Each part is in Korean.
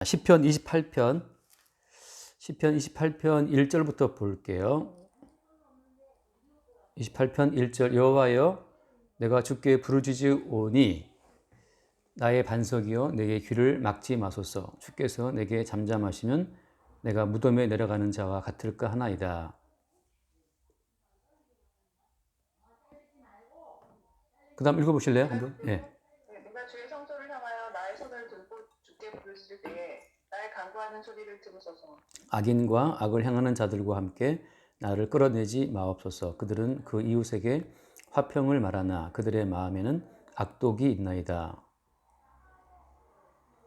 시편 28편 1절부터 볼게요. 28편 1절 여호와여 내가 주께 부르짖으오니 나의 반석이여 내게 귀를 막지 마소서. 주께서 내게 잠잠하시면 내가 무덤에 내려가는 자와 같을까 하나이다. 그 다음 읽어보실래요? 한번? 네. 내가 주의 성소를 향하여 나의 손을 들고 주께 부르짖을 때에 나의 간구하는 소리를 들으소서. 악인과 악을 행하는 자들과 함께 나를 끌어내지 마옵소서. 그들은 그 이웃에게 화평을 말하나 그들의 마음에는 악독이 있나이다.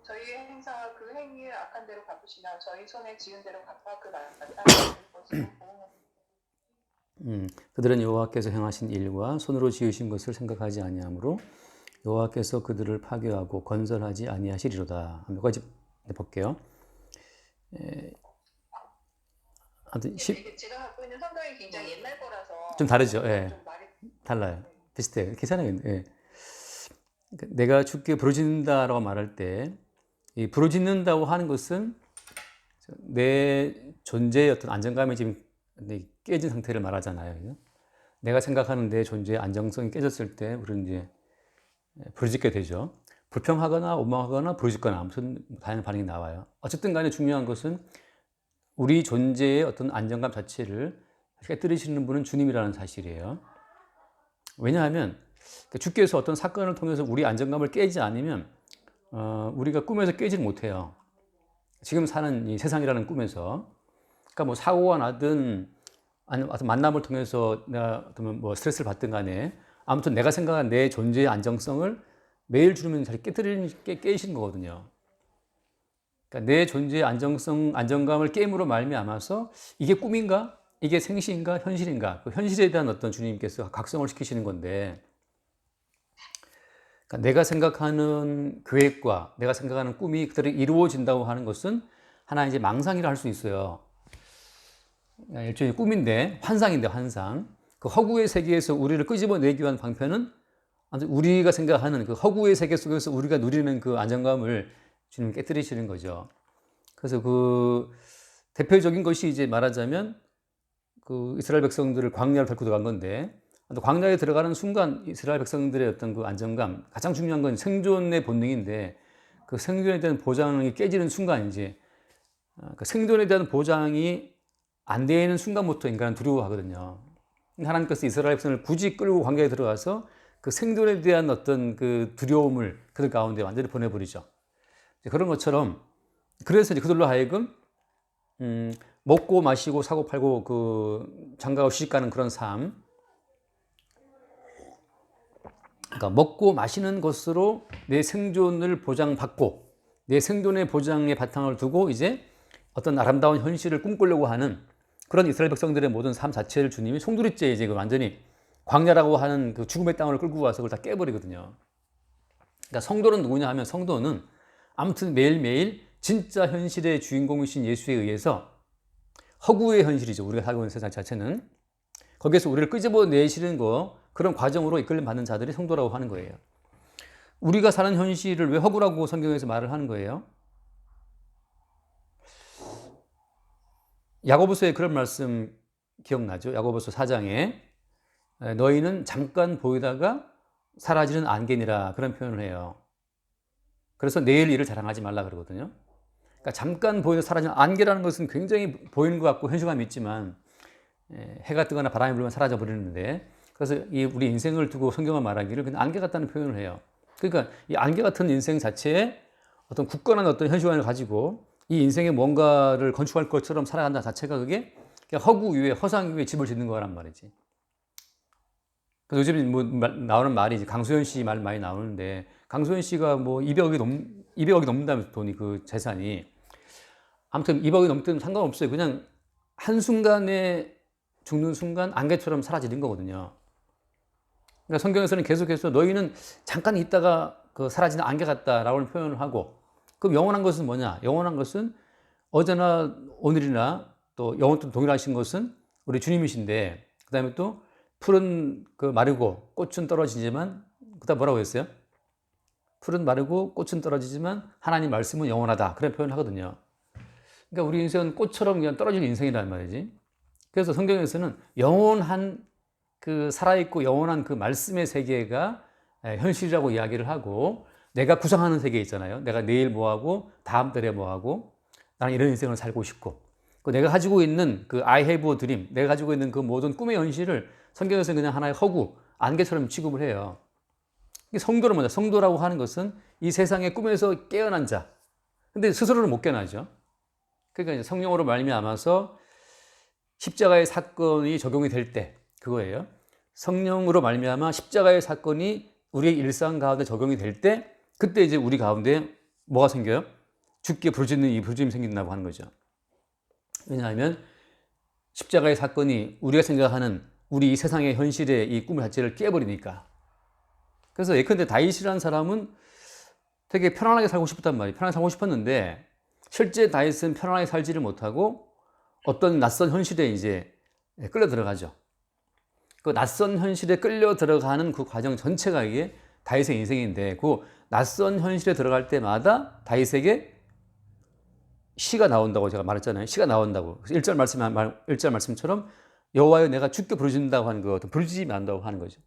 저희의 행사와 그 행위의 악한 대로 갚으시나 저희 손에 지은 대로 갚아 그 나라를 것으로 보응하소서. 그들은 여호와께서 행하신 일과 손으로 지으신 것을 생각하지 아니하므로 여호와께서 그들을 파괴하고 건설하지 아니하시리로다. 몇 가지 볼게요. 아무튼 제가 갖고 있는 성경이 굉장히 옛날 거라서 좀 다르죠. 예. 좀 말이 달라요. 비슷해요. 괜찮아요. 예. 내가 주께 부르짖는다라고 말할 때, 이 부르짖는다고 하는 것은 내 존재의 어떤 안정감이 지금 깨진 상태를 말하잖아요. 내가 생각하는 내 존재의 안정성이 깨졌을 때 우리는 이제 부르짖게 되죠. 불평하거나 원망하거나 부르짖거나 아무튼 다양한 반응이 나와요. 어쨌든 간에 중요한 것은 우리 존재의 어떤 안정감 자체를 깨뜨리시는 분은 주님이라는 사실이에요. 왜냐하면 주께서 어떤 사건을 통해서 우리 안정감을 깨지 않으면 우리가 꿈에서 깨지를 못해요. 지금 사는 이 세상이라는 꿈에서. 그러니까 뭐 사고가 나든 아니면 어떤 만남을 통해서 내가 어떤 뭐 스트레스를 받든 간에 아무튼 내가 생각한 내 존재의 안정성을 매일 주님은 잘 깨시는 거거든요. 그러니까 내 존재의 안정감을 깨임으로 말미암아서 이게 꿈인가? 이게 생시인가? 현실인가? 그 현실에 대한 어떤 주님께서 각성을 시키시는 건데, 그러니까 내가 생각하는 계획과 내가 생각하는 꿈이 그대로 이루어진다고 하는 것은 하나 이제 망상이라 할 수 있어요. 일종의 꿈인데, 환상인데, 환상. 그 허구의 세계에서 우리를 끄집어내기 위한 방편은 우리가 생각하는 그 허구의 세계 속에서 우리가 누리는 그 안정감을 주님 깨뜨리시는 거죠. 그래서 그 대표적인 것이 이제 말하자면 그 이스라엘 백성들을 광야로 데리고 들어간 건데, 광야에 들어가는 순간 이스라엘 백성들의 어떤 그 안정감, 가장 중요한 건 생존의 본능인데 그 생존에 대한 보장이 깨지는 순간 이제 그 생존에 대한 보장이 안 되는 순간부터 인간은 두려워하거든요. 하나님께서 이스라엘 백성을 굳이 끌고 광야에 들어가서 그 생존에 대한 어떤 그 두려움을 그들 가운데 완전히 보내버리죠. 그런 것처럼 그래서 이제 그들로 하여금 먹고 마시고 사고 팔고 그 장가고 시집가는 그런 삶. 그러니까 먹고 마시는 것으로 내 생존을 보장받고 내 생존의 보장에 바탕을 두고 이제 어떤 아름다운 현실을 꿈꾸려고 하는 그런 이스라엘 백성들의 모든 삶 자체를 주님이 송두리째 이제 완전히 광야라고 하는 그 죽음의 땅을 끌고 와서 그걸 다 깨버리거든요. 그러니까 성도는 누구냐 하면 성도는 아무튼 매일매일 진짜 현실의 주인공이신 예수에 의해서 허구의 현실이죠. 우리가 살고 있는 세상 자체는. 거기에서 우리를 끄집어내시는 거, 그런 과정으로 이끌림 받는 자들이 성도라고 하는 거예요. 우리가 사는 현실을 왜 허구라고 성경에서 말을 하는 거예요? 야고보서에 그런 말씀 기억나죠? 야고보서 4장에 너희는 잠깐 보이다가 사라지는 안개니라 그런 표현을 해요. 그래서 내일 일을 자랑하지 말라 그러거든요. 그러니까 잠깐 보이다 사라지는 안개라는 것은 굉장히 보이는 것 같고 현실감이 있지만 해가 뜨거나 바람이 불면 사라져 버리는데, 그래서 이 우리 인생을 두고 성경은 말하기를 그냥 안개 같다는 표현을 해요. 그러니까 이 안개 같은 인생 자체에 어떤 굳건한 어떤 현실감을 가지고 이 인생에 뭔가를 건축할 것처럼 살아간다 자체가 그게 허구 위에 허상 위에 집을 짓는 거란 말이지. 그래서 요즘 뭐 나오는 말이 강소연 씨 말 많이 나오는데, 강소연 씨가 뭐 200억이 넘는다면서 돈이 그 재산이. 아무튼 200억이 넘든 상관없어요. 그냥 한순간에 죽는 순간 안개처럼 사라지는 거거든요. 그러니까 성경에서는 계속해서 너희는 잠깐 있다가 그 사라지는 안개 같다라고 표현을 하고, 그럼 영원한 것은 뭐냐? 영원한 것은 어제나 오늘이나 또 영원토록 동일하신 것은 우리 주님이신데, 그 다음에 또 풀은 그 마르고 꽃은 떨어지지만, 그 다음 뭐라고 했어요? 풀은 마르고 꽃은 떨어지지만 하나님 말씀은 영원하다. 그런 표현을 하거든요. 그러니까 우리 인생은 꽃처럼 그냥 떨어질 인생이란 말이지. 그래서 성경에서는 영원한 그 살아있고 영원한 그 말씀의 세계가 현실이라고 이야기를 하고, 내가 구상하는 세계 있잖아요. 내가 내일 뭐하고 다음 달에 뭐하고 나는 이런 인생을 살고 싶고, 내가 가지고 있는 그 I have a dream, 내가 가지고 있는 그 모든 꿈의 현실을 성경에서는 그냥 하나의 허구, 안개처럼 취급을 해요. 성도는 뭐냐? 성도라고 하는 것은 이 세상의 꿈에서 깨어난 자. 근데 스스로는 못 깨어나죠. 그러니까 이제 성령으로 말미암아서 십자가의 사건이 적용이 될 때, 그거예요. 성령으로 말미암아 십자가의 사건이 우리의 일상 가운데 적용이 될 때, 그때 이제 우리 가운데 뭐가 생겨요? 죽게 부르짖는 이 부르짖음이 생긴다고 하는 거죠. 왜냐하면 십자가의 사건이 우리가 생각하는 우리 이 세상의 현실의 이 꿈 자체를 깨버리니까. 그래서 예컨대 다윗이라는 사람은 되게 편안하게 살고 싶었단 말이에요. 편안하게 살고 싶었는데 실제 다윗은 편안하게 살지를 못하고 어떤 낯선 현실에 이제 끌려 들어가죠. 그 낯선 현실에 끌려 들어가는 그 과정 전체가 이게 다윗의 인생인데, 그 낯선 현실에 들어갈 때마다 다윗에게 시가 나온다고 제가 말했잖아요. 시가 나온다고. 1절 말씀처럼 여호와여 내가 주께 부르짖는다고 하는 거, 부르짖음이 난다고 하는 거죠.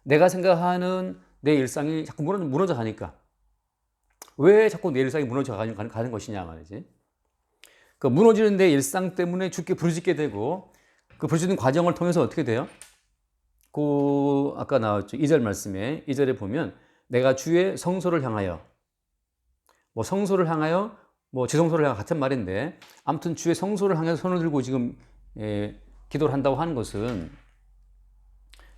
내가 생각하는 내 일상이 자꾸 무너져 가니까, 왜 자꾸 내 일상이 무너져 가는 것이냐 말이지. 그 무너지는 내 일상 때문에 주께 부르짖게 되고, 그 부르짖는 과정을 통해서 어떻게 돼요? 그 아까 나왔죠. 2절 말씀에 2절에 보면 내가 주의 성소를 향하여, 뭐 성소를 향하여 뭐 지성소를 향하여 같은 말인데, 아무튼 주의 성소를 향해서 손을 들고 지금 기도를 한다고 하는 것은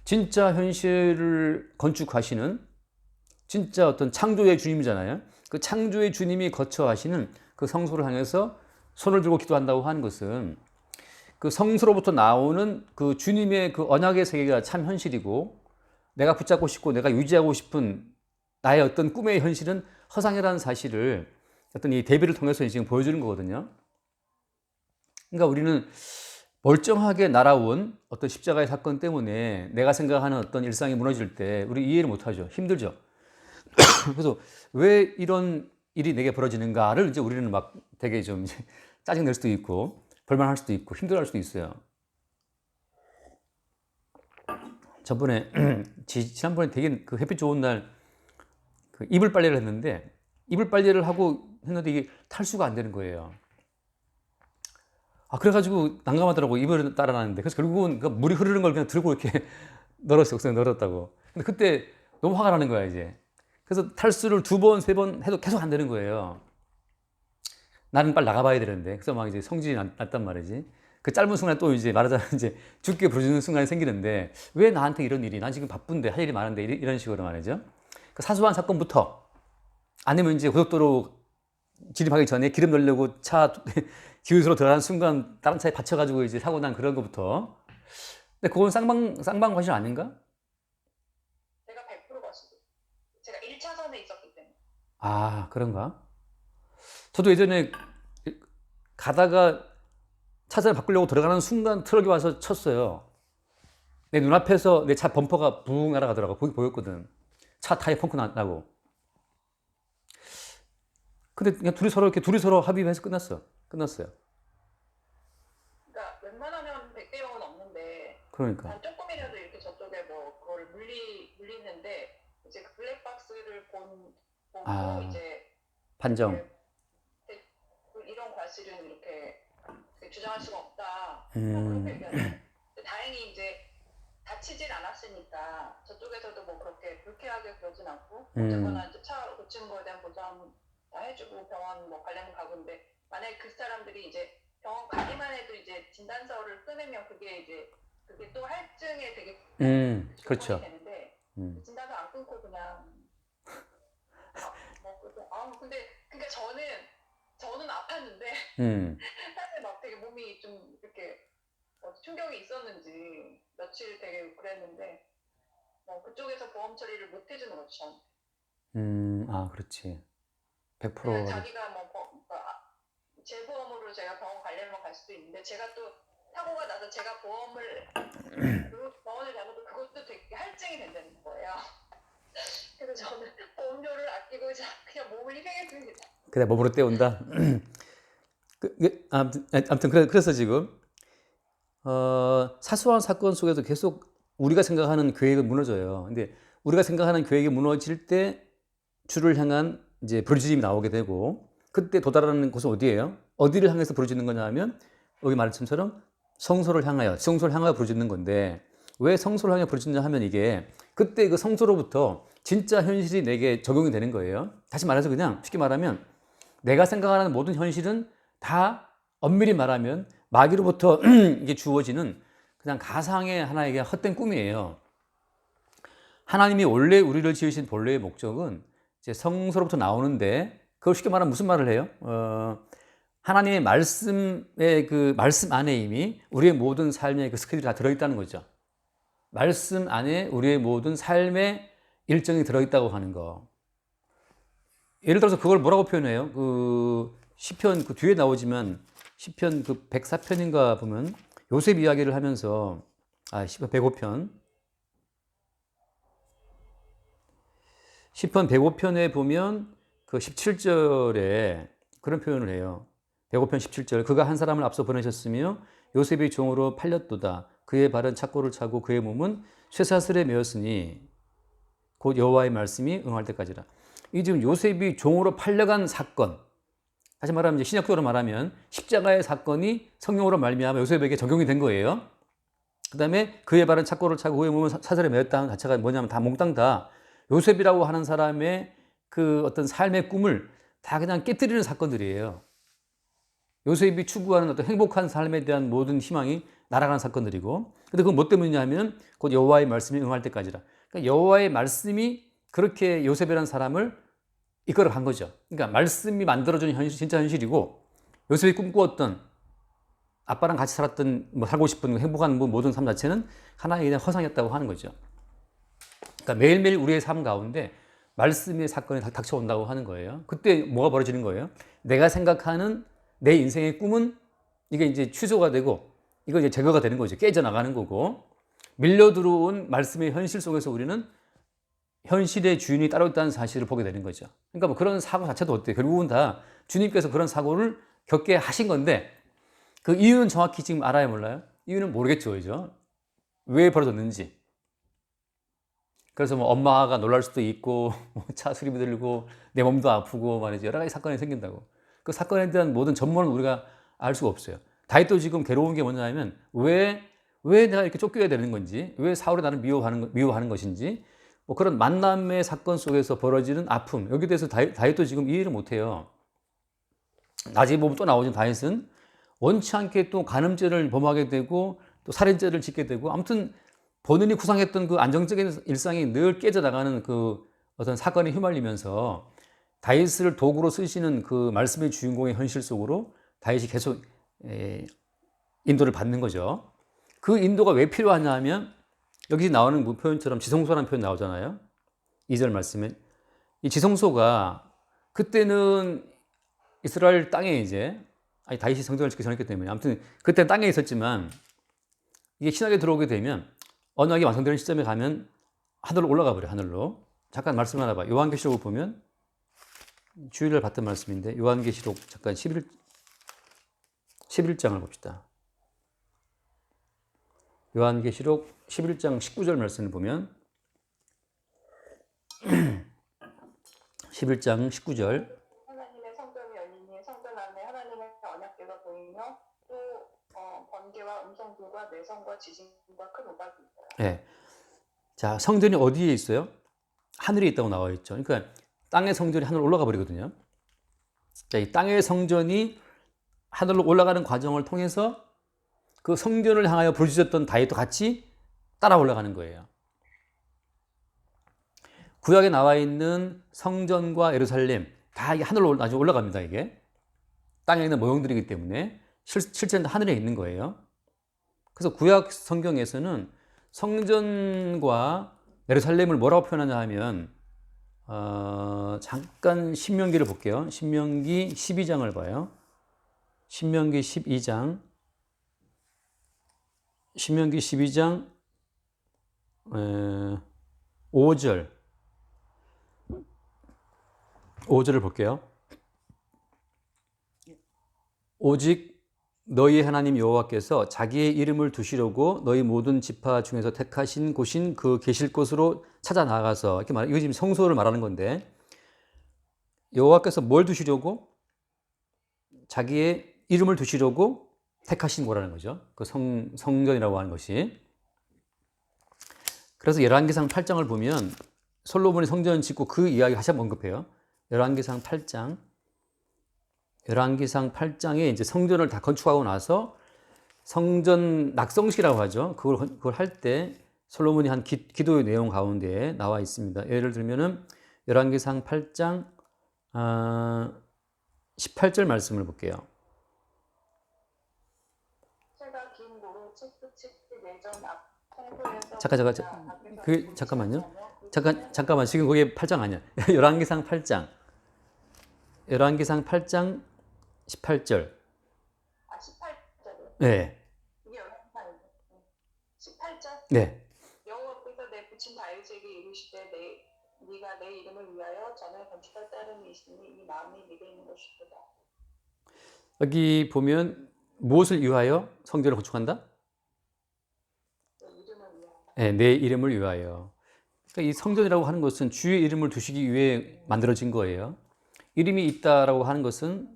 진짜 현실을 건축하시는 진짜 어떤 창조의 주님이잖아요. 그 창조의 주님이 거쳐 하시는 그 성소를 향해서 손을 들고 기도한다고 하는 것은 그 성소로부터 나오는 그 주님의 그 언약의 세계가 참 현실이고, 내가 붙잡고 싶고 내가 유지하고 싶은 나의 어떤 꿈의 현실은 허상이라는 사실을 어떤 이 대비를 통해서 지금 보여주는 거거든요. 그러니까 우리는 멀쩡하게 날아온 어떤 십자가의 사건 때문에 내가 생각하는 어떤 일상이 무너질 때 우리 이해를 못하죠. 힘들죠. 그래서 왜 이런 일이 내게 벌어지는가를 이제 우리는 막 되게 좀 이제 짜증낼 수도 있고 불만할 수도 있고 힘들어할 수도 있어요. 지난번에 되게 그 햇빛 좋은 날 그 이불 빨래를 했는데, 이불 빨래를 하고 했는데 이게 탈수가 안 되는 거예요. 그래가지고 난감하더라고. 이불을 따라놨는데. 그래서 결국은 그 물이 흐르는 걸 그냥 들고 이렇게 널었어. 널었다고. 근데 그때 너무 화가 나는 거야, 이제. 그래서 탈수를 2번, 3번 해도 계속 안 되는 거예요. 나는 빨리 나가봐야 되는데. 그래서 막 이제 성질이 났단 말이지. 그 짧은 순간에 또 이제 말하자면 이제 죽게 부르짖는 순간이 생기는데, 왜 나한테 이런 일이, 난 지금 바쁜데 할 일이 많은데 이런 식으로 말이죠. 그 사소한 사건부터, 아니면 이제 고속도로 진입하기 전에 기름 넣으려고 차 기울서로 들어가는 순간 다른 차에 받쳐가지고 이제 사고 난 그런 것부터. 근데 그건 쌍방 과실 아닌가? 제가 100% 봤어요. 제가 1차선에 있었기 때문에. 그런가? 저도 예전에 가다가 차선을 바꾸려고 들어가는 순간 트럭이 와서 쳤어요. 내 눈앞에서 내 차 범퍼가 붕 날아가더라고. 거기 보였거든. 차 타이어 펑크 나고. 근데 그냥 둘이 서로 합의해서 끝났어요. 그러니까 웬만하면 100대 0은 없는데, 그러니까. 한 조금이라도 이렇게 저쪽에 뭐 그걸 물리는데, 이제 그 블랙박스를 보고 이제 판정. 이런 과실은 이렇게 주장할 수가 없다. 그렇게 얘기하죠. 다행히 이제 다치질 않았으니까 저쪽에서도 뭐 그렇게 불쾌하게 그러진 않고, 어쨌거나 이제 차 고친 거에 대한 보상 다 해주고 병원 뭐 관련 가고인데, 만약에 그 사람들이 이제 병원 가기만 해도 이제 진단서를 끊으면 그게 또 할증에 되게 그렇죠. 되는데, 진단서 안 끊고 그냥 근데 그러니까 저는 아팠는데 사실 막 되게 몸이 좀 이렇게 충격이 있었는지 며칠 되게 그랬는데, 그쪽에서 보험 처리를 못 해주는 거죠. 그렇지. 100%. 그냥 자기가 재보험으로 제가 병원 가려면 갈 수도 있는데, 제가 또 사고가 나서 제가 병원을 가면 그것도 되게 할증이 된다는 거예요. 그래서 저는 보험료를 아끼고 그냥 몸을 희생했습니다. 그래, 몸으로 때운다. 아무튼 그래서 지금 사소한 사건 속에서 계속 우리가 생각하는 계획은 무너져요. 근데 우리가 생각하는 계획이 무너질 때 주를 향한 이제 부르짖음이 나오게 되고, 그때 도달하는 곳은 어디예요? 어디를 향해서 부르짖는 거냐 하면 여기 말한 것처럼 성소를 향하여 부르짖는 건데, 왜 성소를 향해 부르짖냐 하면 이게 그때 그 성소로부터 진짜 현실이 내게 적용이 되는 거예요. 다시 말해서 그냥 쉽게 말하면 내가 생각하는 모든 현실은 다 엄밀히 말하면 마귀로부터 이게 주어지는 그냥 가상의 하나의 헛된 꿈이에요. 하나님이 원래 우리를 지으신 본래의 목적은 이제 성소로부터 나오는데, 그걸 쉽게 말하면 무슨 말을 해요? 하나님의 말씀의 그 말씀 안에 이미 우리의 모든 삶의 그 스케줄이 다 들어있다는 거죠. 말씀 안에 우리의 모든 삶의 일정이 들어있다고 하는 거. 예를 들어서 그걸 뭐라고 표현해요? 그 시편 그 뒤에 나오지만 시편 그 104편인가 보면 요셉 이야기를 하면서 시편 105편 시편 105편에 보면 그 17절에 그런 표현을 해요. 105편 17절. 그가 한 사람을 앞서 보내셨으며 요셉이 종으로 팔렸도다. 그의 발은 착고를 차고 그의 몸은 쇠사슬에 매었으니 곧 여호와의 말씀이 응할 때까지라. 이 지금 요셉이 종으로 팔려간 사건, 다시 말하면 이제 신약적으로 말하면 십자가의 사건이 성령으로 말미암아 요셉에게 적용이 된 거예요. 그 다음에 그의 발은 착고를 차고 그의 몸은 사슬에 매었다는 자체가 뭐냐면 다 몽땅 다 요셉이라고 하는 사람의 그 어떤 삶의 꿈을 다 그냥 깨뜨리는 사건들이에요. 요셉이 추구하는 어떤 행복한 삶에 대한 모든 희망이 날아가는 사건들이고, 근데 그건 뭐 때문이냐 하면 곧 여호와의 말씀이 응할 때까지라. 그러니까 여호와의 말씀이 그렇게 요셉이라는 사람을 이끌어 간 거죠. 그러니까 말씀이 만들어준 현실, 진짜 현실이고, 요셉이 꿈꾸었던 아빠랑 같이 살았던 뭐 살고 싶은 행복한 뭐 모든 삶 자체는 하나의 그냥 허상이었다고 하는 거죠. 그러니까 매일매일 우리의 삶 가운데 말씀의 사건이 닥쳐온다고 하는 거예요. 그때 뭐가 벌어지는 거예요? 내가 생각하는 내 인생의 꿈은 이게 이제 취소가 되고, 이거 이제 제거가 되는 거죠. 깨져나가는 거고, 밀려 들어온 말씀의 현실 속에서 우리는 현실의 주인이 따로 있다는 사실을 보게 되는 거죠. 그러니까 뭐 그런 사고 자체도 어때요? 결국은 다 주님께서 그런 사고를 겪게 하신 건데, 그 이유는 정확히 지금 알아야 몰라요? 이유는 모르겠죠, 그죠? 왜 벌어졌는지. 그래서 뭐 엄마가 놀랄 수도 있고, 차 수리비 들고, 내 몸도 아프고 말이죠. 여러 가지 사건이 생긴다고. 그 사건에 대한 모든 전모는 우리가 알 수가 없어요. 다윗도 지금 괴로운 게 뭐냐면, 왜 내가 이렇게 쫓겨야 되는 건지, 왜 사울이 나를 미워하는 것인지, 뭐 그런 만남의 사건 속에서 벌어지는 아픔, 여기에 대해서 다윗도 지금 이해를 못 해요. 나중에 보면 또 나오죠. 다윗은 원치 않게 또 간음죄를 범하게 되고, 또 살인죄를 짓게 되고, 아무튼 본인이 구상했던 그 안정적인 일상이 늘 깨져나가는 그 어떤 사건에 휘말리면서 다윗을 도구로 쓰시는 그 말씀의 주인공의 현실 속으로 다윗이 계속 인도를 받는 거죠. 그 인도가 왜 필요하냐 하면 여기 나오는 표현처럼 지성소라는 표현 나오잖아요. 2절 말씀에 이 지성소가 그때는 이스라엘 땅에 이제 다윗이 성전을 짓기 전했기 때문에 아무튼 그때 땅에 있었지만 이게 신학에 들어오게 되면 언약이 완성되는 시점에 가면 하늘로 올라가 버려요. 하늘로. 잠깐 말씀 하나 봐. 요한계시록을 보면 주일날 봤던 말씀인데 요한계시록 잠깐 11장을 봅시다. 요한계시록 11장 19절 말씀을 보면 11장 19절 하나님의 성전이 열리니 성전 안에 하나님의 언약궤가 보이며 또 번개와 음성불과 내성과 지진과 큰 우박이 있어요. 네. 자, 성전이 어디에 있어요? 하늘에 있다고 나와 있죠. 그러니까 땅의 성전이 하늘로 올라가 버리거든요. 자, 이 땅의 성전이 하늘로 올라가는 과정을 통해서 그 성전을 향하여 부르짖었던 다윗도 같이 따라 올라가는 거예요. 구약에 나와 있는 성전과 예루살렘 다 이게 하늘로 나중에 올라갑니다. 이게 땅에 있는 모형들이기 때문에 실제는 하늘에 있는 거예요. 그래서 구약 성경에서는 성전과 예루살렘을 뭐라고 표현하냐 하면 잠깐 신명기를 볼게요. 신명기 12장을 봐요. 신명기 12장 5절 5절을 볼게요. 오직 너희 하나님 여호와께서 자기의 이름을 두시려고 너희 모든 지파 중에서 택하신 곳인 그 계실 곳으로 찾아 나가서 이렇게 이거 지금 성소를 말하는 건데 여호와께서 뭘 두시려고? 자기의 이름을 두시려고 택하신 거라는 거죠. 그 성전이라고 하는 것이. 그래서 열왕기상 8장을 보면 솔로몬이 성전 짓고 그 이야기 다시 한번 언급해요. 열왕기상 8장. 열왕기상 8장에 이제 성전을 다 건축하고 나서 성전 낙성식이라고 하죠. 그걸 할 때 솔로몬이 한 기도의 내용 가운데 나와 있습니다. 예를 들면은 열왕기상 8장 18절 말씀을 볼게요. 제가 긴 고로 책붙이 내전 앞 통로에서 잠깐만요. 잠깐만. 지금 거기 8장 아니야. 열왕기상 8장. 열왕기상 8장 18절. 18절이요? 네. 이게 열왕기상이죠. 18절? 네. 여호와께서 내 부친 다윗에게 이르시되 네가 내 이름을 위하여 전을 건축할 따름이 있으니 이 마음이 네게 있는 것이도다. 여기 보면 무엇을 위하여 성전을 건축한다? 내 이름을 위하여. 네, 내 이름을 위하여. 그러니까 이 성전이라고 하는 것은 주의 이름을 두시기 위해 만들어진 거예요. 이름이 있다라고 하는 것은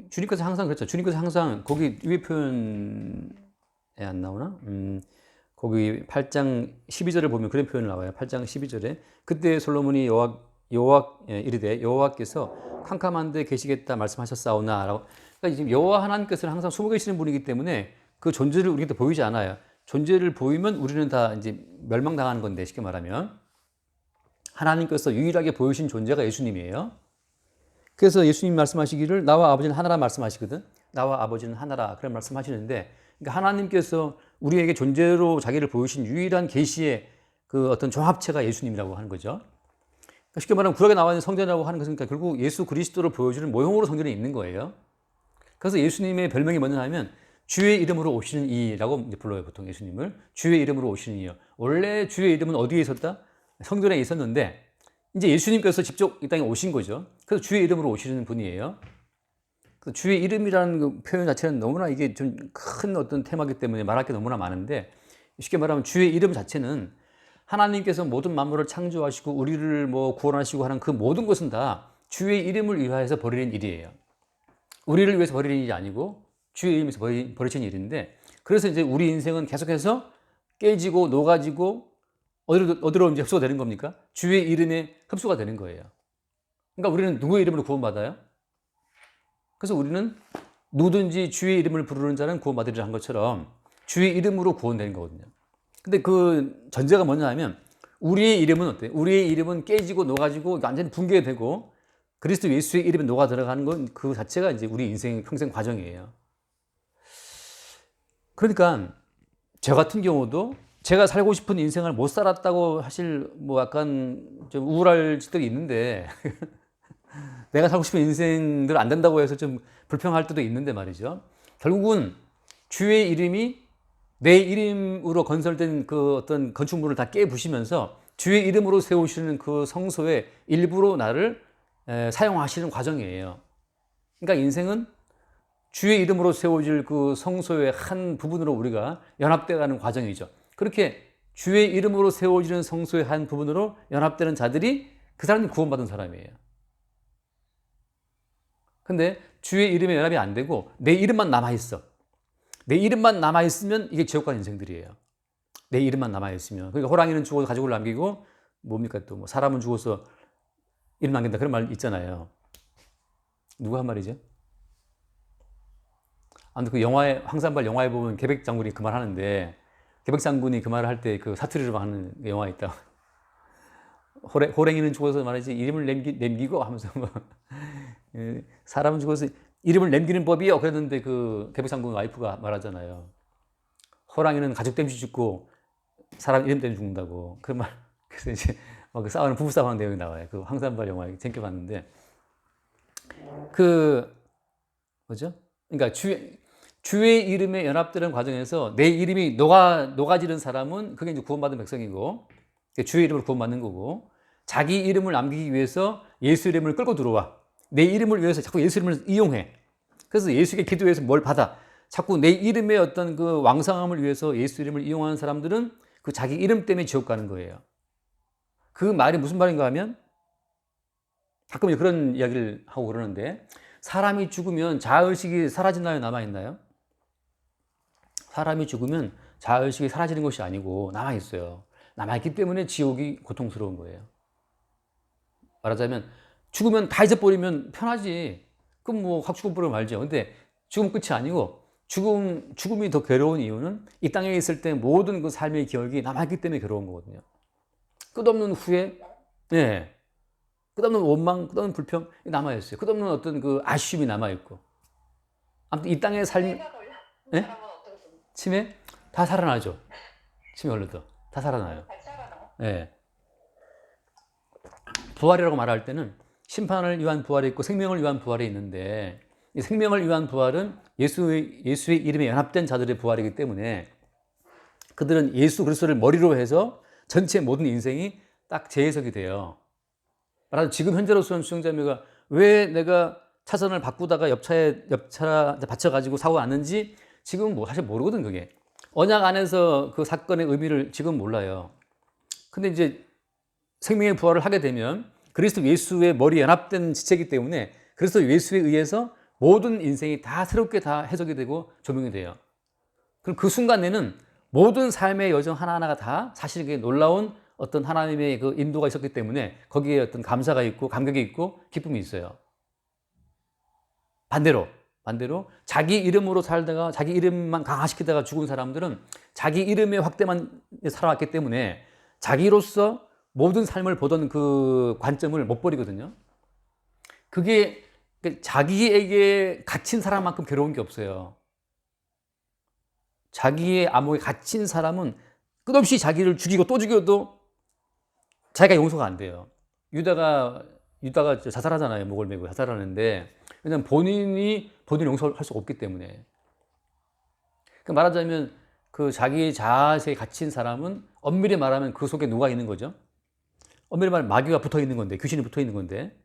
주님께서 항상 그랬죠. 주님께서 항상 거기 위에 표현에 안 나오나? 거기 8장 12절을 보면 그런 표현이 나와요. 8장 12절에 그때 솔로몬이 이르되 여호와께서 캄캄한 데 계시겠다 말씀하셨사오나라고. 그러니까 지금 여호와 하나님께서는 항상 숨어 계시는 분이기 때문에 그 존재를 우리한테 보이지 않아요. 존재를 보이면 우리는 다 이제 멸망당하는 건데, 쉽게 말하면 하나님께서 유일하게 보이신 존재가 예수님이에요. 그래서 예수님 말씀하시기를 나와 아버지는 하나라 말씀하시거든. 나와 아버지는 하나라 그런 말씀하시는데, 그러니까 하나님께서 우리에게 존재로 자기를 보이신 유일한 계시의 그 어떤 종합체가 예수님이라고 하는 거죠. 그러니까 쉽게 말하면 구약에 나와 있는 성전이라고 하는 것은 그러니까 결국 예수 그리스도를 보여주는 모형으로 성전에 있는 거예요. 그래서 예수님의 별명이 뭐냐 하면 주의 이름으로 오시는 이라고 이제 불러요. 보통 예수님을 주의 이름으로 오시는 이요. 원래 주의 이름은 어디에 있었다? 성전에 있었는데 이제 예수님께서 직접 이 땅에 오신 거죠. 그래서 주의 이름으로 오시는 분이에요. 그래서 주의 이름이라는 그 표현 자체는 너무나 이게 좀 큰 어떤 테마이기 때문에 말할 게 너무나 많은데, 쉽게 말하면 주의 이름 자체는 하나님께서 모든 만물을 창조하시고 우리를 뭐 구원하시고 하는 그 모든 것은 다 주의 이름을 위하여서 벌이는 일이에요. 우리를 위해서 벌이는 일이 아니고 주의 이름에서 벌이는 일인데, 그래서 이제 우리 인생은 계속해서 깨지고 녹아지고 어디로 이제 흡수가 되는 겁니까? 주의 이름에 흡수가 되는 거예요. 그러니까 우리는 누구의 이름으로 구원받아요? 그래서 우리는 누구든지 주의 이름을 부르는 자는 구원받으리라 한 것처럼 주의 이름으로 구원되는 거거든요. 근데 그 전제가 뭐냐 하면 우리의 이름은 어때요? 우리의 이름은 깨지고 녹아지고 완전히 붕괴되고 그리스도 예수의 이름에 녹아 들어가는 건 그 자체가 이제 우리 인생의 평생 과정이에요. 그러니까 저 같은 경우도 제가 살고 싶은 인생을 못 살았다고 사실 뭐 약간 좀 우울할 때도 있는데 내가 살고 싶은 인생들 안 된다고 해서 좀 불평할 때도 있는데 말이죠. 결국은 주의 이름이 내 이름으로 건설된 그 어떤 건축물을 다 깨부시면서 주의 이름으로 세우시는 그 성소의 일부로 나를 사용하시는 과정이에요. 그러니까 인생은 주의 이름으로 세워질 그 성소의 한 부분으로 우리가 연합되어 가는 과정이죠. 그렇게 주의 이름으로 세워지는 성소의 한 부분으로 연합되는 자들이 그 사람이 구원받은 사람이에요. 근데 주의 이름에 연합이 안 되고 내 이름만 남아있어. 내 이름만 남아있으면 이게 지옥 가는 인생들이에요. 내 이름만 남아있으면. 그러니까 호랑이는 죽어서 가족을 남기고 뭡니까 또 뭐 사람은 죽어서 이름 남긴다 그런 말 있잖아요. 누가 한 말이죠? 아무튼 그 영화에 황산발 영화에 보면 계백 장군이 그 말 하는데, 계백 장군이 그 말을 할 때 그 사투리로 하는 영화가 있다. 호랭이는 죽어서 말이지 이름을 남기고 하면서 뭐 사람은 죽어서 이름을 남기는 법이요 그랬는데 그 계백 장군 와이프가 말하잖아요. 호랑이는 가족 때문에 죽고 사람 이름 때문에 죽는다고 그 말. 그래서 이제 그 싸우는 부부 싸우는 내용이 나와요. 그 황산발 영화에 챙겨봤는데 그 뭐죠? 그러니까 주의 이름에 연합되는 과정에서 내 이름이 녹아지는 사람은 그게 이제 구원받은 백성이고 주의 이름으로 구원받는 거고, 자기 이름을 남기기 위해서 예수 이름을 끌고 들어와. 내 이름을 위해서 자꾸 예수 이름을 이용해. 그래서 예수에게 기도해서 뭘 받아. 자꾸 내 이름의 어떤 그 왕성함을 위해서 예수 이름을 이용하는 사람들은 그 자기 이름 때문에 지옥 가는 거예요. 그 말이 무슨 말인가 하면 가끔 그런 이야기를 하고 그러는데 사람이 죽으면 자아의식이 사라지나요? 남아있나요? 사람이 죽으면 자아의식이 사라지는 것이 아니고 남아있어요. 남아있기 때문에 지옥이 고통스러운 거예요. 말하자면 죽으면 다 잊어버리면 편하지. 그럼 뭐 확 죽어버리면 말죠. 근데 죽으면 끝이 아니고 죽음이 더 괴로운 이유는 이 땅에 있을 때 모든 그 삶의 기억이 남아있기 때문에 괴로운 거거든요. 끝없는 후회, 네. 끝없는 원망, 끝없는 불평 남아있어요. 끝없는 어떤 그 아쉬움이 남아있고. 아무튼 이 땅의 삶이, 치매가 걸려? 예? 사람은 어떻게 좀 치매? 다 살아나죠. 치매 걸려도. 다 살아나요. 잘 살아나요? 예. 부활이라고 말할 때는 심판을 위한 부활이 있고 생명을 위한 부활이 있는데 이 생명을 위한 부활은 예수의 이름에 연합된 자들의 부활이기 때문에 그들은 예수 그리스도를 머리로 해서 전체 모든 인생이 딱 재해석이 돼요. 말하자면 지금 현재로서는 수영자매가 왜 내가 차선을 바꾸다가 옆차 받쳐가지고 사고가 났는지 지금 뭐 사실 모르거든, 그게. 언약 안에서 그 사건의 의미를 지금 몰라요. 근데 이제 생명의 부활을 하게 되면 그리스도 예수의 머리에 연합된 지체이기 때문에 그리스도 예수에 의해서 모든 인생이 다 새롭게 다 해석이 되고 조명이 돼요. 그럼 그 순간에는 모든 삶의 여정 하나하나가 다 사실 그게 놀라운 어떤 하나님의 그 인도가 있었기 때문에 거기에 어떤 감사가 있고 감격이 있고 기쁨이 있어요. 반대로 자기 이름으로 살다가 자기 이름만 강화시키다가 죽은 사람들은 자기 이름의 확대만 살아왔기 때문에 자기로서 모든 삶을 보던 그 관점을 못 버리거든요. 그게 자기에게 갇힌 사람만큼 괴로운 게 없어요. 자기의 암호에 갇힌 사람은 끝없이 자기를 죽이고 또 죽여도 자기가 용서가 안 돼요. 유다가 자살하잖아요. 목을 메고 자살하는데 왜냐하면 본인이 용서할 수 없기 때문에. 말하자면 그 자기의 자아에 갇힌 사람은 엄밀히 말하면 그 속에 누가 있는 거죠? 엄밀히 말하면 마귀가 붙어 있는 건데, 귀신이 붙어 있는 건데.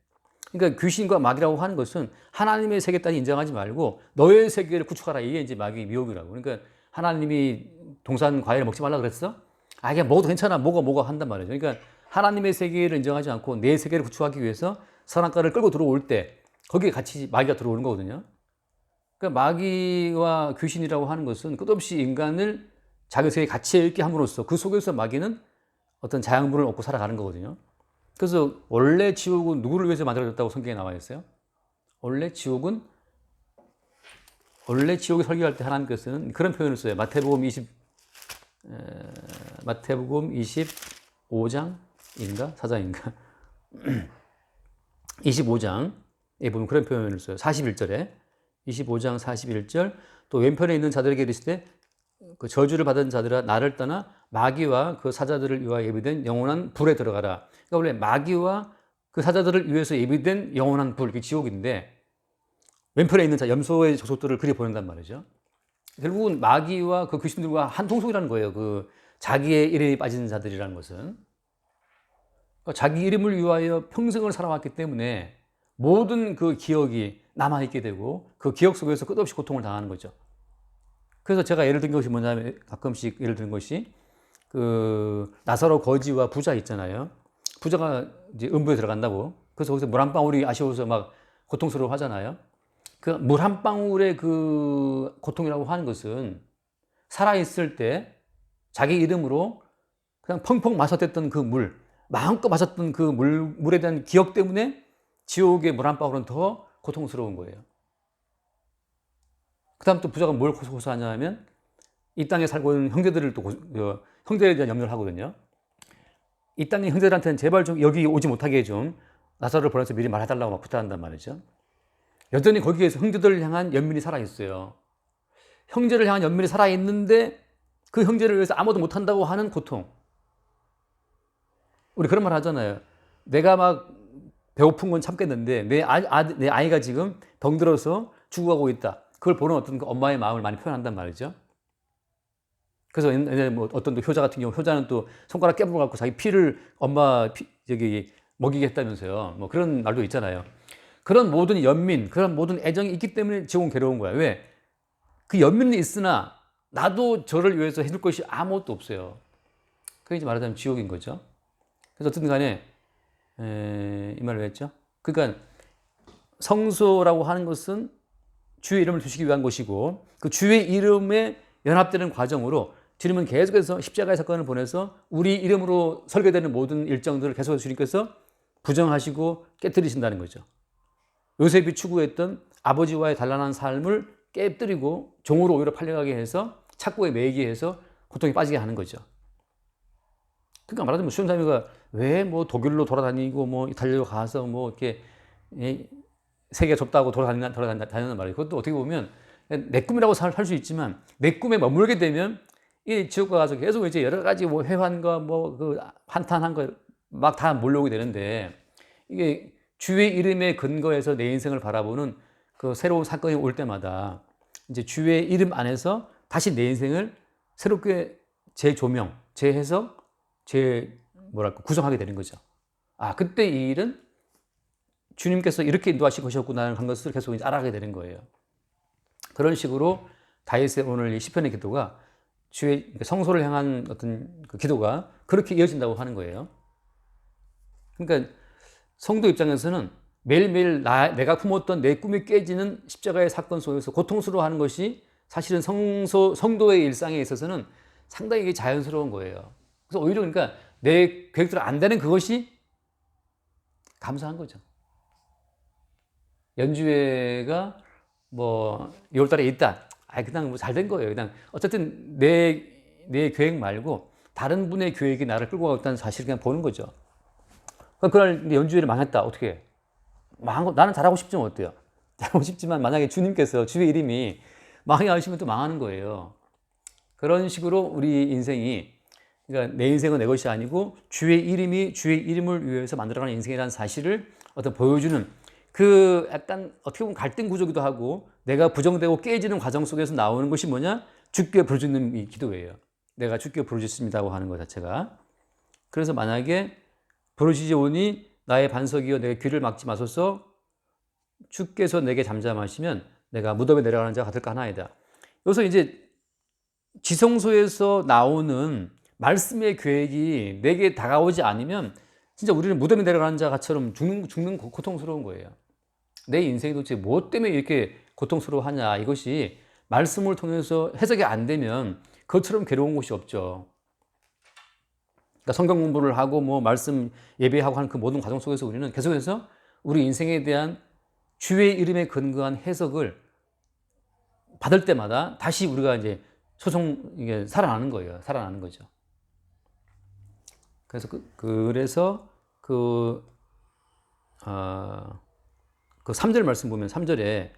그러니까 귀신과 마귀라고 하는 것은 하나님의 세계 따위 인정하지 말고 너의 세계를 구축하라. 이게 이제 마귀의 미혹이라고. 그러니까 하나님이 동산 과일 먹지 말라 그랬어? 아, 그냥 먹어도 괜찮아. 먹어 한단 말이죠. 그러니까 하나님의 세계를 인정하지 않고 내 세계를 구축하기 위해서 선악과를 끌고 들어올 때 거기에 같이 마귀가 들어오는 거거든요. 그러니까 마귀와 귀신이라고 하는 것은 끝없이 인간을 자기 세계에 갇혀 있게 함으로써 그 속에서 마귀는 어떤 자양분을 얻고 살아가는 거거든요. 그래서 원래 지옥은 누구를 위해서 만들어졌다고 성경에 나와 있어요? 원래 지옥에 설교할 때 하나님께서는 그런 표현을 써요. 마태복음 25장인가? 4장인가? 25장에 보면 그런 표현을 써요. 41절에. 25장 41절. 또 왼편에 있는 자들에게 이르시되 그 저주를 받은 자들아 나를 떠나 마귀와 그 사자들을 위하여 예비된 영원한 불에 들어가라. 그러니까 원래 마귀와 그 사자들을 위해서 예비된 영원한 불, 그게 지옥인데 왼편에 있는 염소의 족속들을 그리 보낸단 말이죠. 결국은 마귀와 그 귀신들과 한 통속이라는 거예요. 그 자기의 이름이 빠진 자들이라는 것은. 그러니까 자기 이름을 위하여 평생을 살아왔기 때문에 모든 그 기억이 남아있게 되고 그 기억 속에서 끝없이 고통을 당하는 거죠. 그래서 제가 예를 든 것이 뭐냐면 가끔씩 예를 든 것이 그 나사로 거지와 부자 있잖아요. 부자가 이제 음부에 들어간다고. 그래서 거기서 물 한 방울이 아쉬워서 막 고통스러워 하잖아요. 그 물 한 방울의 그 고통이라고 하는 것은 살아있을 때 자기 이름으로 그냥 펑펑 마셨던 그 물, 마음껏 마셨던 그 물에 대한 기억 때문에 지옥의 물 한 방울은 더 고통스러운 거예요. 그 다음 또 부자가 뭘 고소하냐 하면 이 땅에 살고 있는 형제들을 또 형제에 대한 염려를 하거든요. 이 땅의 형제들한테는 제발 좀 여기 오지 못하게 좀 나사로를 보내서 미리 말해달라고 막 부탁한단 말이죠. 여전히 거기에서 형제들을 향한 연민이 살아있어요. 형제를 향한 연민이 살아있는데 그 형제를 위해서 아무도 못한다고 하는 고통. 우리 그런 말 하잖아요. 내가 막 배고픈 건 참겠는데 내 아이가 지금 병들어서 죽어가고 있다. 그걸 보는 어떤 그 엄마의 마음을 많이 표현한단 말이죠. 그래서 옛날에 뭐 어떤 또 효자 같은 경우 효자는 또 손가락 깨물어 갖고 자기 피를 저기 먹이게 했다면서요. 뭐 그런 말도 있잖아요. 그런 모든 연민, 그런 모든 애정이 있기 때문에 지옥은 괴로운 거야. 왜? 그 연민은 있으나 나도 저를 위해서 해줄 것이 아무것도 없어요. 그게 이제 말하자면 지옥인 거죠. 그래서 어쨌든 간에 이 말을 왜 했죠? 그러니까 성소라고 하는 것은 주의 이름을 두시기 위한 것이고 그 주의 이름에 연합되는 과정으로 주님은 계속해서 십자가의 사건을 보내서 우리 이름으로 설계되는 모든 일정들을 계속해서 주님께서 부정하시고 깨뜨리신다는 거죠. 요셉이 추구했던 아버지와의 단란한 삶을 깨뜨리고 종으로 오히려 팔려가게 해서 착고에 매이게 해서 고통에 빠지게 하는 거죠. 그러니까 말하자면 수영사미가 왜 뭐 독일로 돌아다니고 뭐 이탈리아로 가서 뭐 이렇게 세계가 좁다고 돌아다니는 말이에요. 그것도 어떻게 보면 내 꿈이라고 살 수 있지만 내 꿈에 머물게 되면 이 지옥과 가서 계속 이제 여러 가지 뭐 회환과 뭐 그 한탄한 거 막 다 몰려오게 되는데 이게 주의 이름에 근거해서 내 인생을 바라보는 그 새로운 사건이 올 때마다 이제 주의 이름 안에서 다시 내 인생을 새롭게 재조명, 재해석, 구성하게 되는 거죠. 아, 그때 이 일은 주님께서 이렇게 인도하신 것이었구나 하는 것을 계속 이제 알아가게 되는 거예요. 그런 식으로 다윗의 오늘 이 시편의 기도가 주의 성소를 향한 어떤 그 기도가 그렇게 이어진다고 하는 거예요. 그러니까 성도 입장에서는 매일매일 내가 품었던 내 꿈이 깨지는 십자가의 사건 속에서 고통스러워하는 것이 사실은 성도의 일상에 있어서는 상당히 자연스러운 거예요. 그래서 오히려 그러니까 내 계획대로 안 되는 그것이 감사한 거죠. 연주회가 뭐 2월 달에 있다. 그냥 뭐 잘 된 거예요. 그냥 어쨌든 내 계획 말고 다른 분의 계획이 나를 끌고 가고 있다는 사실을 그냥 보는 거죠. 그날 연주회를 망했다. 어떻게 해? 망한 거, 나는 잘하고 싶지만 어때요? 잘하고 싶지만 만약에 주님께서 주의 이름이 망하게 하시면 또 망하는 거예요. 그런 식으로 우리 인생이 그러니까 내 인생은 내 것이 아니고 주의 이름이 주의 이름을 위해서 만들어가는 인생이라는 사실을 어떤 보여주는 그 약간 어떻게 보면 갈등 구조기도 하고 내가 부정되고 깨지는 과정 속에서 나오는 것이 뭐냐? 주께 부르짖는 이 기도예요. 내가 주께 부르짖습니다고 하는 것 자체가. 그래서 만약에 부르짖으오니 나의 반석이여 내 귀를 막지 마소서 주께서 내게 잠잠하시면 내가 무덤에 내려가는 자가 될까 하나이다. 여기서 이제 지성소에서 나오는 말씀의 계획이 내게 다가오지 않으면 진짜 우리는 무덤에 내려가는 자처럼 죽는 고통스러운 거예요. 내 인생이 도대체 무엇 때문에 이렇게 고통스러워하냐 이것이 말씀을 통해서 해석이 안 되면 그것처럼 괴로운 곳이 없죠. 그러니까 성경 공부를 하고 뭐 말씀 예배하고 하는 그 모든 과정 속에서 우리는 계속해서 우리 인생에 대한 주의 이름에 근거한 해석을 받을 때마다 다시 우리가 이제 이게 살아나는 거예요. 살아나는 거죠. 그래서 그 3절 말씀 보면 3절에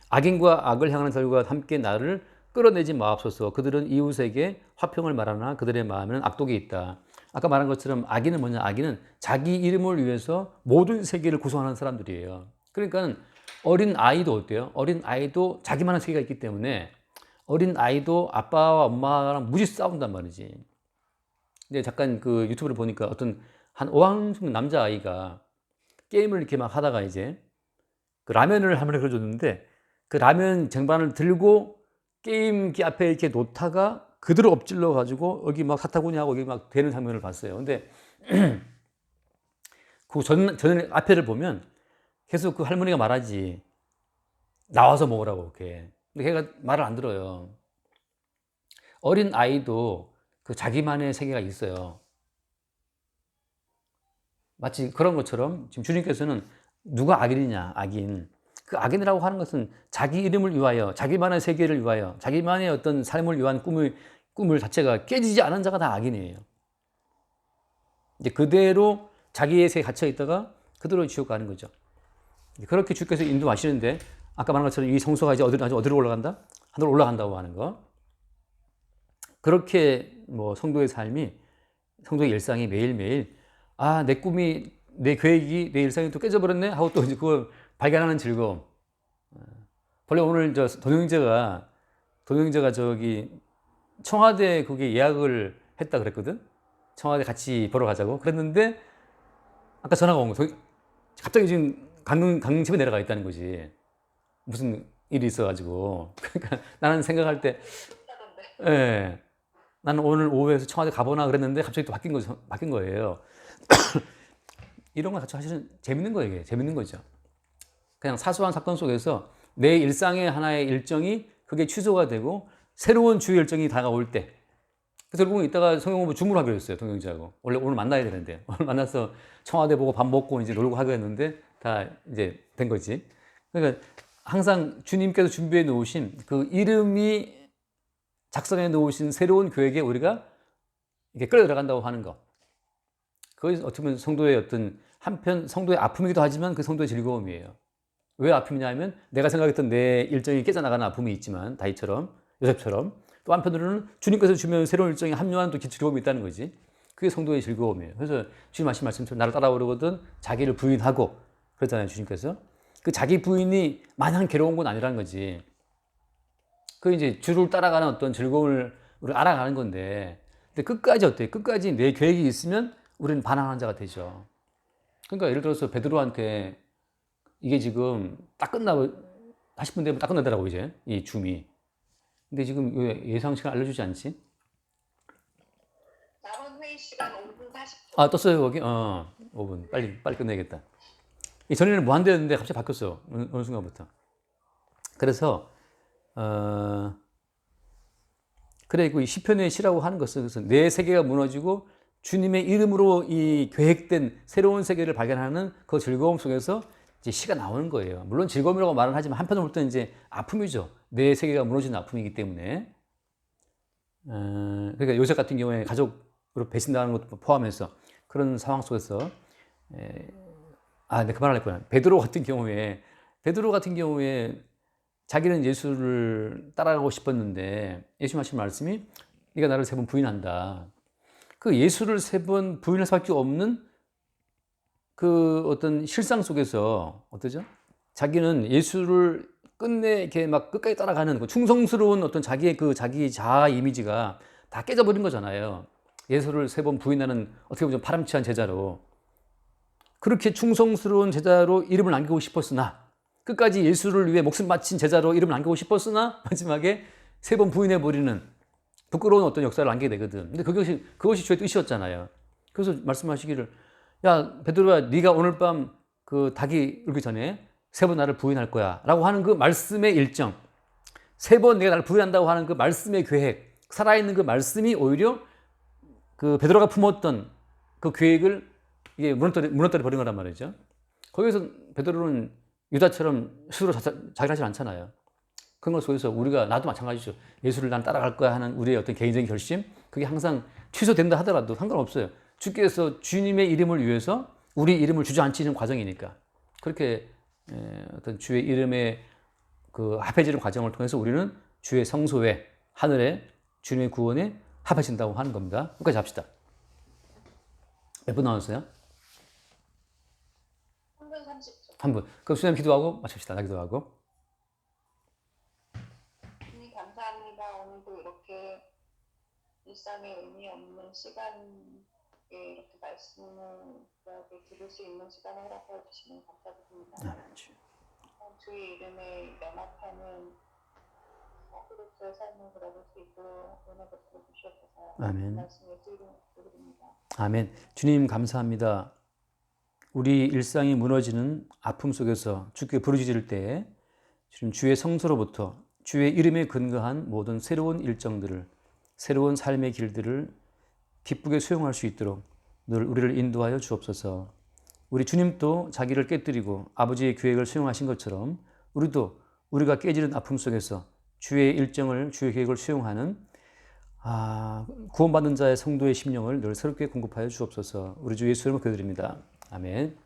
악인과 악을 향하는 결과 함께 나를 끌어내지 마옵소서. 그들은 이웃에게 화평을 말하나 그들의 마음에는 악독이 있다. 아까 말한 것처럼 악인은 뭐냐? 악인은 자기 이름을 위해서 모든 세계를 구성하는 사람들이에요. 그러니까 어린 아이도 어때요? 어린 아이도 자기만의 세계가 있기 때문에 어린 아이도 아빠와 엄마랑 무지 싸운단 말이지. 근데 잠깐 그 유튜브를 보니까 어떤 한 5학년 남자아이가 게임을 이렇게 막 하다가 이제 그 라면을 할머니가 끓여줬는데 그 라면 쟁반을 들고 게임기 앞에 이렇게 놓다가 그대로 엎질러 가지고 여기 막 사타구니 하고 여기 막 되는 장면을 봤어요. 근데 그 전 앞에를 보면 계속 그 할머니가 말하지. 나와서 먹으라고 이렇게. 근데 걔가 말을 안 들어요. 어린 아이도 그 자기만의 세계가 있어요. 마치 그런 것처럼 지금 주님께서는 누가 악인이냐, 악인. 그 악인이라고 하는 것은 자기 이름을 위하여, 자기만의 세계를 위하여, 자기만의 어떤 삶을 위한 꿈을 자체가 깨지지 않은 자가 다 악인이에요. 이제 그대로 자기의 세계에 갇혀 있다가 그대로 지옥 가는 거죠. 그렇게 주께서 인도하시는데 아까 말한 것처럼 이 성소가 이제 어디로 올라간다? 하늘로 올라간다고 하는 거. 그렇게 뭐 성도의 삶이, 성도의 일상이 매일매일 내 꿈이, 내 계획이, 내 일상이 또 깨져버렸네? 하고 또 이제 그걸 발견하는 즐거움. 본래 오늘 동영재가 저기 청와대 그게 예약을 했다 그랬거든. 청와대 같이 보러 가자고 그랬는데 아까 전화가 온 거. 갑자기 지금 강릉집에 내려가 있다는 거지. 무슨 일이 있어가지고. 그러니까 나는 생각할 때, 있다던데. 예, 나는 오늘 오후에서 청와대 가보나 그랬는데 갑자기 또 바뀐 거예요. 이런 걸 같이 사실은 재밌는 거예요. 이게 재밌는 거죠. 그냥 사소한 사건 속에서 내 일상의 하나의 일정이 그게 취소가 되고 새로운 주요 일정이 다가올 때. 그래서 결국은 이따가 성형후보 줌으로 하기로 했어요. 동영자하고. 원래 오늘 만나야 되는데. 오늘 만나서 청와대 보고 밥 먹고 이제 놀고 하기로 했는데 다 이제 된 거지. 그러니까 항상 주님께서 준비해 놓으신 그 이름이 작성해 놓으신 새로운 교회에 우리가 이렇게 끌어 들어간다고 하는 거. 그것이 어떻게 보면 성도의 어떤 한편 성도의 아픔이기도 하지만 그 성도의 즐거움이에요. 왜 아픔이냐면 내가 생각했던 내 일정이 깨져나가는 아픔이 있지만 다윗처럼 요셉처럼 또 한편으로는 주님께서 주면 새로운 일정에 합류하는 또 즐거움이 있다는 거지. 그게 성도의 즐거움이에요. 그래서 주님 하신 말씀처럼 나를 따라오려거든 자기를 부인하고 그랬잖아요. 주님께서. 그 자기 부인이 마냥 괴로운 건 아니라는 거지. 그 이제 주를 따라가는 어떤 즐거움을 우리 알아가는 건데 근데 끝까지 어때요? 끝까지 내 계획이 있으면 우리는 반항하는 자가 되죠. 그러니까 예를 들어서 베드로한테 이게 지금 딱 끝나고 40분 되면 딱 끝나더라고 이제 이 줌이. 근데 지금 왜 예상 시간 알려주지 않지? 남은 회의 시간 5분 40초. 아 떴어요 거기? 5분 빨리 끝내야겠다. 전에는 무한대였는데 갑자기 바뀌었어 어느 순간부터. 그래서 그래 그 시편의 시라고 하는 것은 그래서 내 세계가 무너지고 주님의 이름으로 이 계획된 새로운 세계를 발견하는 그 즐거움 속에서 이제 시가 나오는 거예요. 물론 즐거움이라고 말은 하지만 한편으로 볼 때는 이제 아픔이죠. 내 세계가 무너지는 아픔이기 때문에. 그러니까 요셉 같은 경우에 가족으로 배신당하는 것도 포함해서 그런 상황 속에서 네, 그 말을 했구나. 베드로 같은 경우에 자기는 예수를 따라가고 싶었는데 예수님 하신 말씀이 네가 나를 3번 부인한다. 그 예수를 3번 부인할 수밖에 없는 그 어떤 실상 속에서 어떠죠? 자기는 예수를 끝내 이렇게 막 끝까지 따라가는 그 충성스러운 어떤 자기 자아 이미지가 다 깨져버린 거잖아요. 예수를 3번 부인하는 어떻게 보면 파람치한 제자로 그렇게 충성스러운 제자로 이름을 남기고 싶었으나 끝까지 예수를 위해 목숨 바친 제자로 이름을 남기고 싶었으나 마지막에 3번 부인해버리는 부끄러운 어떤 역사를 남기게 되거든. 근데 그것이 주의 뜻이었잖아요. 그래서 말씀하시기를 야 베드로야 네가 오늘 밤 그 닭이 울기 전에 3번 나를 부인할 거야 라고 하는 그 말씀의 일정 3번 내가 나를 부인한다고 하는 그 말씀의 계획 살아있는 그 말씀이 오히려 그 베드로가 품었던 그 계획을 이게 무너뜨려 버린 거란 말이죠. 거기서 베드로는 유다처럼 스스로 자결하지 않잖아요. 그런 것 속에서 우리가 나도 마찬가지죠. 예수를 난 따라갈 거야 하는 우리의 어떤 개인적인 결심 그게 항상 취소된다 하더라도 상관없어요. 주께서 주님의 이름을 위해서 우리 이름을 주저앉히는 과정이니까 그렇게 어떤 주의 이름의 그 합해지는 과정을 통해서 우리는 주의 성소에 하늘에 주님의 구원에 합해진다고 하는 겁니다. 끝까지 합시다. 몇 분 나왔어요? 3분 30초. 한 분. 그럼 수님 기도하고 마칩시다. 나 기도하고. 주님 감사합니다. 오늘도 이렇게 일상의 의미 없는 시간에 이렇게 말씀을 들을 수 있는 시간을 허락해 주시면 감사드립니다. 주의 이름에 연합하는 그리스도의 삶을 걸어볼 수 있도록 은혜 베풀어 주시옵소서. 아멘. 말씀 예수 이름으로 기도드립니다. 아멘. 주님 감사합니다. 우리 일상이 무너지는 아픔 속에서 주께 부르짖을 때에 주님 주의 성소로부터 주의 이름에 근거한 모든 새로운 일정들을 새로운 삶의 길들을 기쁘게 수용할 수 있도록 늘 우리를 인도하여 주옵소서. 우리 주님도 자기를 깨뜨리고 아버지의 계획을 수용하신 것처럼 우리도 우리가 깨지는 아픔 속에서 주의 일정을 주의 계획을 수용하는 구원받는 자의 성도의 심령을 늘 새롭게 공급하여 주옵소서. 우리 주 예수 이름으로 기도드립니다. 아멘.